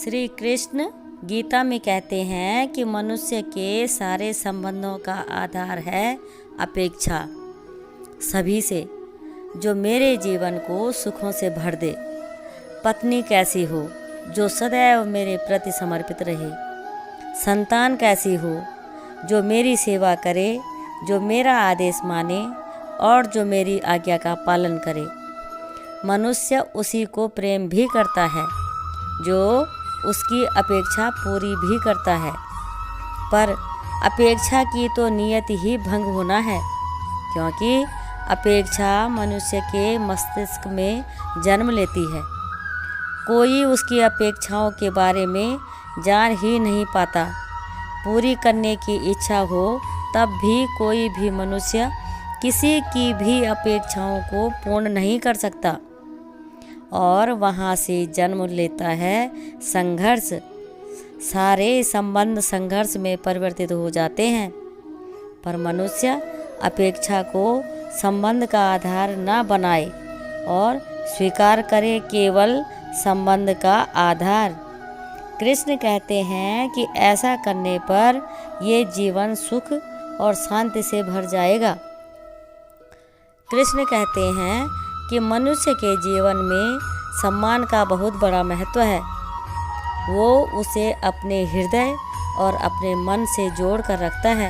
श्री कृष्ण गीता में कहते हैं कि मनुष्य के सारे संबंधों का आधार है अपेक्षा सभी से, जो मेरे जीवन को सुखों से भर दे। पत्नी कैसी हो जो सदैव मेरे प्रति समर्पित रहे। संतान कैसी हो जो मेरी सेवा करे, जो मेरा आदेश माने और जो मेरी आज्ञा का पालन करे। मनुष्य उसी को प्रेम भी करता है जो उसकी अपेक्षा पूरी भी करता है, पर अपेक्षा की तो नियत ही भंग होना है, क्योंकि अपेक्षा मनुष्य के मस्तिष्क में जन्म लेती है। कोई उसकी अपेक्षाओं के बारे में जान ही नहीं पाता। पूरी करने की इच्छा हो तब भी कोई भी मनुष्य किसी की भी अपेक्षाओं को पूर्ण नहीं कर सकता, और वहाँ से जन्म लेता है संघर्ष। सारे संबंध संघर्ष में परिवर्तित हो जाते हैं, पर मनुष्य अपेक्षा को संबंध का आधार न बनाए और स्वीकार करे केवल संबंध का आधार। कृष्ण कहते हैं कि ऐसा करने पर ये जीवन सुख और शांति से भर जाएगा। कृष्ण कहते हैं कि मनुष्य के जीवन में सम्मान का बहुत बड़ा महत्व है। वो उसे अपने हृदय और अपने मन से जोड़ कर रखता है।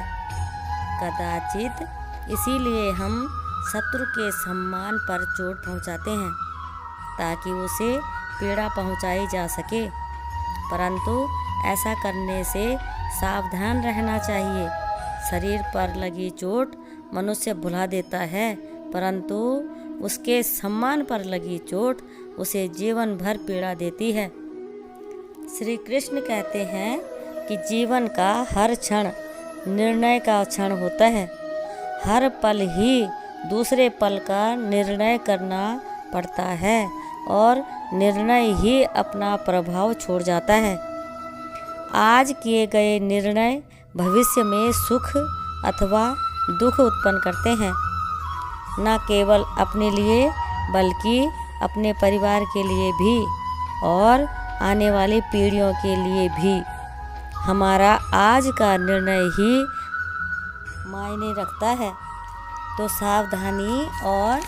कदाचित इसीलिए हम शत्रु के सम्मान पर चोट पहुंचाते हैं, ताकि उसे पीड़ा पहुंचाई जा सके, परंतु ऐसा करने से सावधान रहना चाहिए। शरीर पर लगी चोट मनुष्य भुला देता है, परंतु उसके सम्मान पर लगी चोट उसे जीवन भर पीड़ा देती है। श्री कृष्ण कहते हैं कि जीवन का हर क्षण निर्णय का क्षण होता है। हर पल ही दूसरे पल का निर्णय करना पड़ता है और निर्णय ही अपना प्रभाव छोड़ जाता है। आज किए गए निर्णय भविष्य में सुख अथवा दुख उत्पन्न करते हैं, न केवल अपने लिए बल्कि अपने परिवार के लिए भी और आने वाली पीढ़ियों के लिए भी। हमारा आज का निर्णय ही मायने रखता है, तो सावधानी और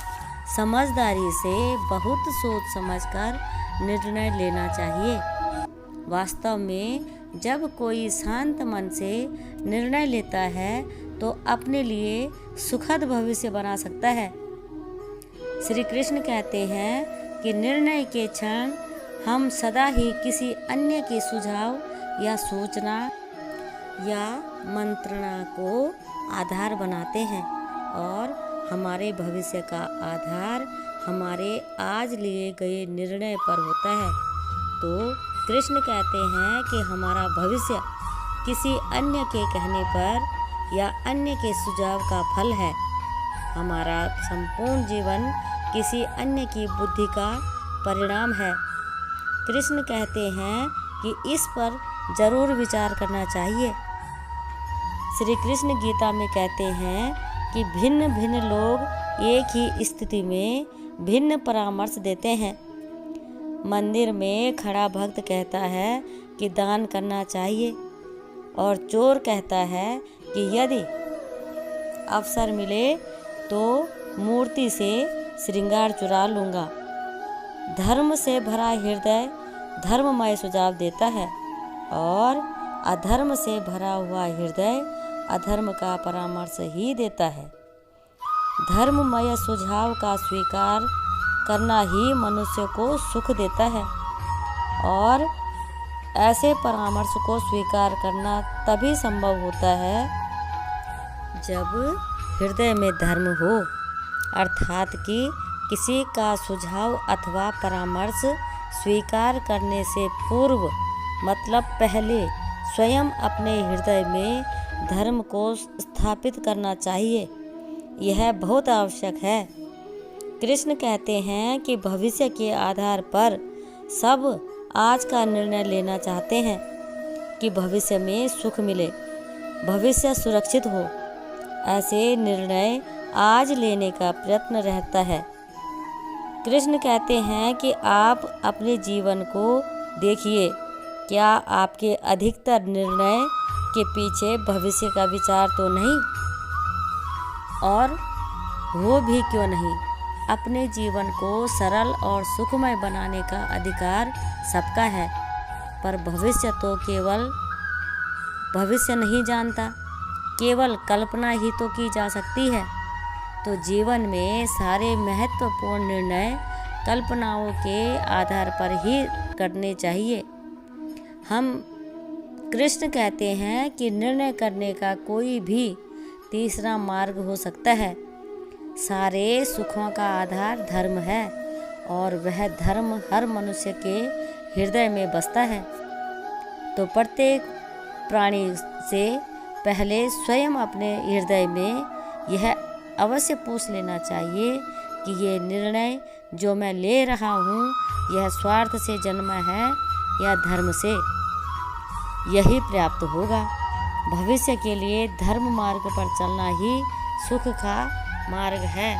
समझदारी से बहुत सोच समझकर निर्णय लेना चाहिए। वास्तव में जब कोई शांत मन से निर्णय लेता है तो अपने लिए सुखद भविष्य बना सकता है। श्री कृष्ण कहते हैं कि निर्णय के क्षण हम सदा ही किसी अन्य के सुझाव या सूचना या मंत्रणा को आधार बनाते हैं, और हमारे भविष्य का आधार हमारे आज लिए गए निर्णय पर होता है। तो कृष्ण कहते हैं कि हमारा भविष्य किसी अन्य के कहने पर या अन्य के सुझाव का फल है। हमारा संपूर्ण जीवन किसी अन्य की बुद्धि का परिणाम है। कृष्ण कहते हैं कि इस पर जरूर विचार करना चाहिए। श्री कृष्ण गीता में कहते हैं कि भिन्न भिन्न लोग एक ही स्थिति में भिन्न परामर्श देते हैं। मंदिर में खड़ा भक्त कहता है कि दान करना चाहिए, और चोर कहता है कि यदि अवसर मिले तो मूर्ति से श्रृंगार चुरा लूँगा। धर्म से भरा हृदय धर्ममय सुझाव देता है, और अधर्म से भरा हुआ हृदय अधर्म का परामर्श ही देता है। धर्ममय सुझाव का स्वीकार करना ही मनुष्य को सुख देता है, और ऐसे परामर्श को स्वीकार करना तभी संभव होता है जब हृदय में धर्म हो, अर्थात कि किसी का सुझाव अथवा परामर्श स्वीकार करने से पूर्व, मतलब पहले, स्वयं अपने हृदय में धर्म को स्थापित करना चाहिए। यह बहुत आवश्यक है। कृष्ण कहते हैं कि भविष्य के आधार पर सब आज का निर्णय लेना चाहते हैं कि भविष्य में सुख मिले, भविष्य सुरक्षित हो। ऐसे निर्णय आज लेने का प्रयत्न रहता है। कृष्ण कहते हैं कि आप अपने जीवन को देखिए क्या आपके अधिकतर निर्णय के पीछे भविष्य का विचार तो नहीं? और वो भी क्यों नहीं? अपने जीवन को सरल और सुखमय बनाने का अधिकार सबका है, पर भविष्य तो केवल भविष्य नहीं जानता, केवल कल्पना ही तो की जा सकती है। तो जीवन में सारे महत्वपूर्ण निर्णय कल्पनाओं के आधार पर ही करने चाहिए। हम कृष्ण कहते हैं कि निर्णय करने का कोई भी तीसरा मार्ग हो सकता है। सारे सुखों का आधार धर्म है और वह धर्म हर मनुष्य के हृदय में बसता है। तो प्रत्येक प्राणी से पहले स्वयं अपने हृदय में यह अवश्य पूछ लेना चाहिए कि ये निर्णय जो मैं ले रहा हूँ यह स्वार्थ से जन्मा है या धर्म से। यही पर्याप्त होगा। भविष्य के लिए धर्म मार्ग पर चलना ही सुख का मार्ग है।